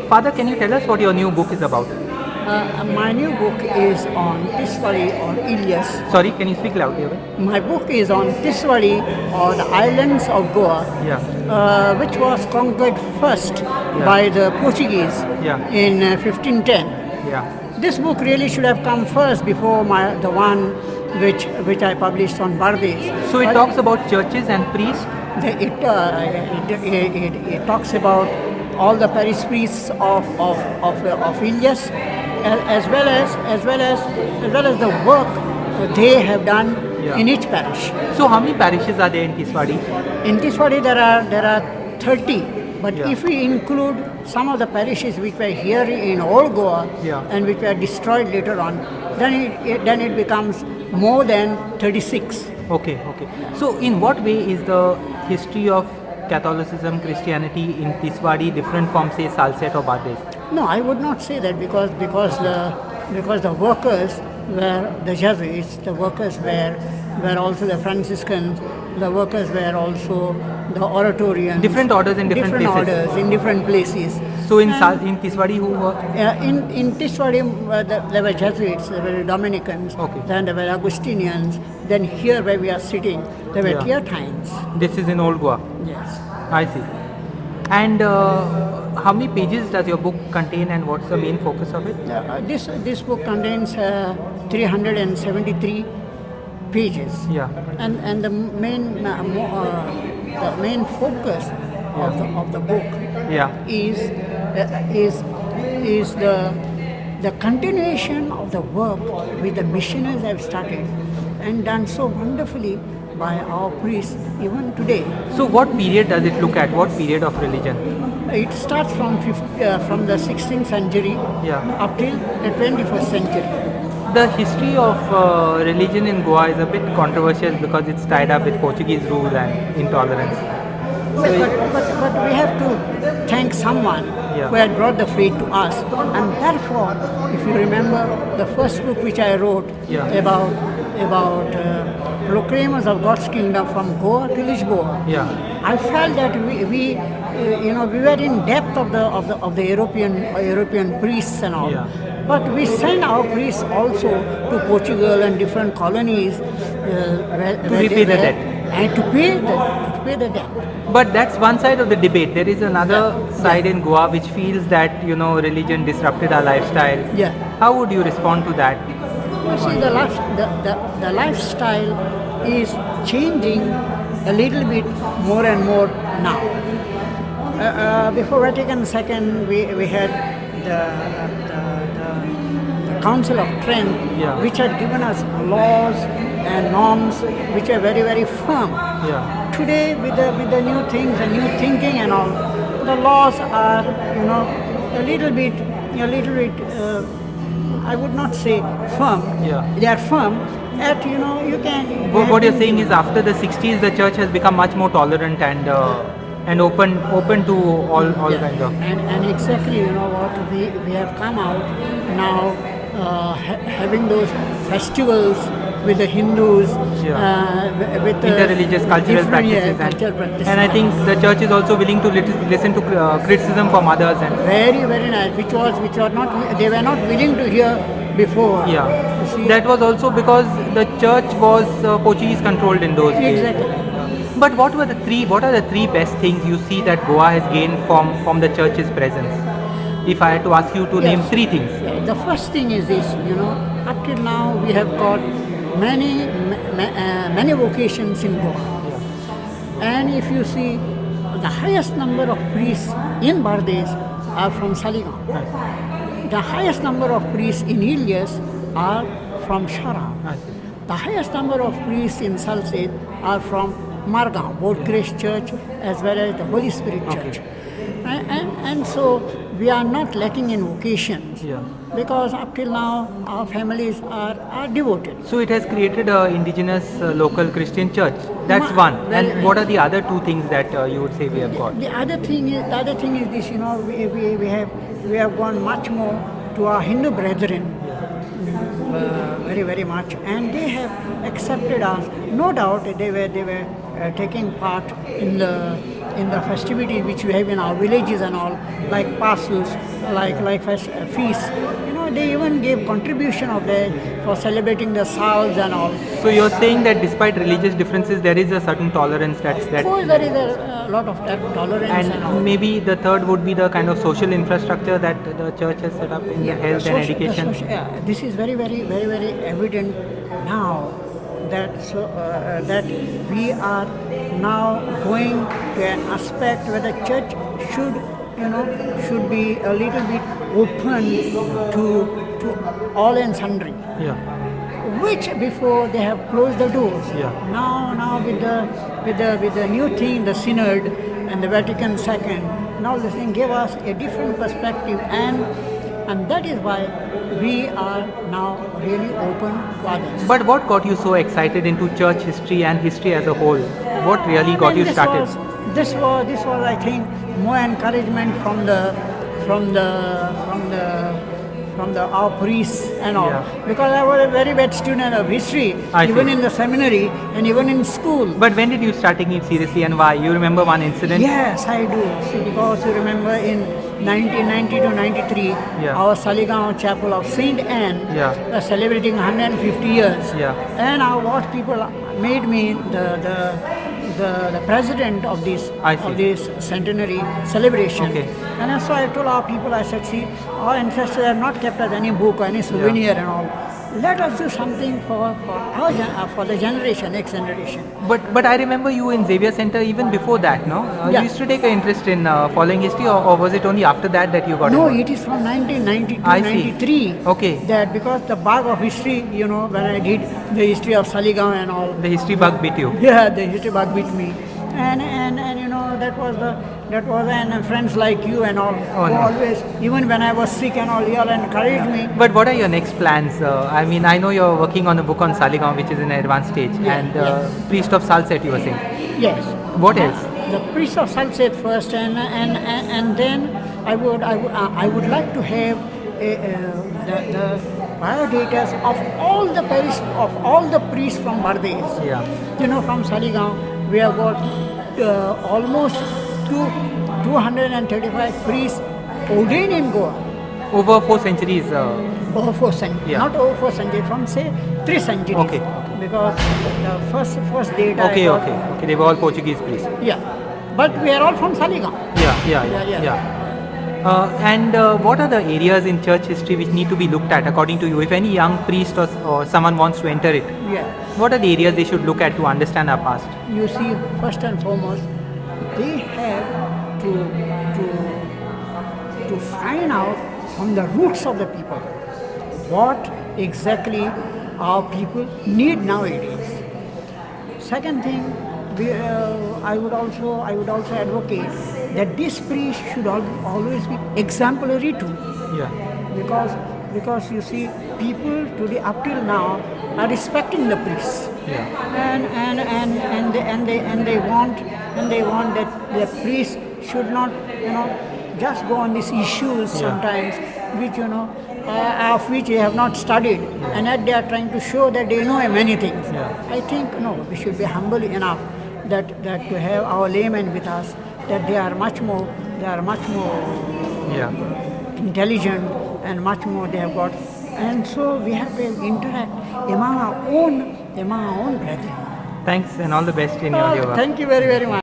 Father, can you tell us what your new book is about? My new book is on Tiswari or Ilyas. Sorry, can you speak loudly? My book is on Tiswari or the islands of Goa, Yeah. which was conquered first by the Portuguese in 1510. Yeah. This book really should have come first before the one which I published on Bardes. So it talks about churches and priests. It talks about all the parish priests of Ilyas, as well as the work they have done in each parish. So how many parishes are there in Tiswadi? In Tiswadi there are 30. But if we include some of the parishes which were here in old Goa and which were destroyed later on, then it becomes more than 36. Okay. So in what way is the history of Catholicism, Christianity in Tiswadi different from say Salsette or Bardes? No, I would not say that because the workers were the Jesuits, the workers were also the Franciscans, the workers were also the Oratorians. Different orders in different places. Orders in different places. So in Tiswadi who were? In Tiswadi there were Jesuits, there were Dominicans, then there were Augustinians, then here where we are sitting there were Theatines. This is in Old Goa? Yes. I see. And how many pages does your book contain and what's the main focus of it? This book contains 373 pages. Yeah. And the main focus of the book is the continuation of the work which the missionaries have started and done so wonderfully by our priests even today. So what period does it look at? What period of religion? It starts from the 16th century up till the 21st century. The history of religion in Goa is a bit controversial because it's tied up with Portuguese rule and intolerance. But we have to thank someone who had brought the faith to us. And therefore, if you remember the first book which I wrote about proclaimers of God's kingdom from Goa to Lisboa, I felt that we were in depth of the European priests and all. But we send our priests also to Portugal and different colonies to repay the debt. And to pay the debt. But that's one side of the debate. There is another side in Goa which feels that religion disrupted our lifestyle. How would you respond to that? You see, the lifestyle is changing a little bit more and more now. Before Vatican II, we had the Council of Trent, which had given us laws and norms which are very, very firm. Today, with the new things, the new thinking and all, the laws are, a little bit. I would not say firm. They are firm. That you can. What you're saying is, after the 60s, the church has become much more tolerant and open to all kinds of. And exactly, what we have come out now, having those festivals with the Hindus, with interreligious cultural practices, and I think the church is also willing to listen to criticism from others. And very, very nice, which were not, they were not willing to hear before. That was also because the church was Portuguese controlled in those days. Exactly. But what are the three best things you see that Goa has gained from the church's presence? If I had to ask you to name three things. The first thing is this, up till now we have got many vocations in Goa. And if you see, the highest number of priests in Bardes are from Saligaon. The highest number of priests in Ilyas are from Shara. The highest number of priests in Salsette are from Margaon, both Grace Church as well as the Holy Spirit Church. And so we are not lacking in vocations because up till now our families are devoted. So it has created an indigenous local Christian church. That's one. And what are the other two things that you would say we have got? The other thing is this. We have gone much more to our Hindu brethren. Very, very much, and they have accepted us. No doubt, they were taking part in the in the festivities which we have in our villages and all, like Pasus, like feasts. They even gave contribution of that for celebrating the salves and all. So you're saying that despite religious differences, there is a certain tolerance that. Of course, there is a lot of that tolerance and all. Maybe the third would be the kind of social infrastructure that the church has set up in the health and education. This is very, very, very, very evident now that that we are now going to an aspect where the church should be a little bit open to all and sundry. Yeah. Which before they have closed the doors. Yeah. Now with the new thing, the Synod and the Vatican II, now this thing gave us a different perspective, and that is why we are now really open to others. But what got you so excited into church history and history as a whole? What really got you started? This was I think more encouragement from our priests and all. Yeah. Because I was a very bad student of history, even in the seminary and even in school. But when did you start taking it seriously and why? You remember one incident? Yes, I do. See, because you remember in 1990 to 93, our Saligaon Chapel of Saint Anne was celebrating 150 years. Yeah. And what people made me the president of this centenary celebration. Okay. And so I told our people, I said, see, our ancestors have not kept us any book or any souvenir and all. Let us do something for the next generation. But I remember you in Xavier Center even before that, no? You used to take an interest in following history, or was it only after that you got involved? No, it is from 1990 to 93. Okay. That because the bug of history, when I did the history of Saligaon and all. The history bug beat you. Yeah, the history bug beat me. And that was and friends like you and all who always, even when I was sick and all, you all encouraged me. But what are your next plans? I mean, I know you're working on a book on Saligaon, which is in an advanced stage, and Priest of Salsette, you were saying. Yes. What else? The Priest of Salsette first, and then I would like to have the biodatas of all the priests from Bardes. Yeah. From Saligaon, we have got almost 235 priests ordained in Goa. Over 4 centuries. Over 4 centuries. Yeah. Not over 4 centuries, from say 3 centuries. Okay. Because the first data. Okay. They were all Portuguese priests. Yeah. But we are all from Saligaon. Yeah. And what are the areas in church history which need to be looked at according to you? If any young priest or someone wants to enter it, what are the areas they should look at to understand our past? You see, first and foremost, they have to find out from the roots of the people what exactly our people need nowadays. Second thing, I would also advocate that this priest should always be exemplary too. Yeah. Because you see, people today up till now are respecting the priests. Yeah. And they want that the priest should not just go on these issues sometimes which of which they have not studied, and yet they are trying to show that they know many things. I think we should be humble enough that to have our laymen with us, that they are much more intelligent and much more they have got, and so we have to interact among our own brethren. Thanks and all the best in your yoga. Thank you very, very much.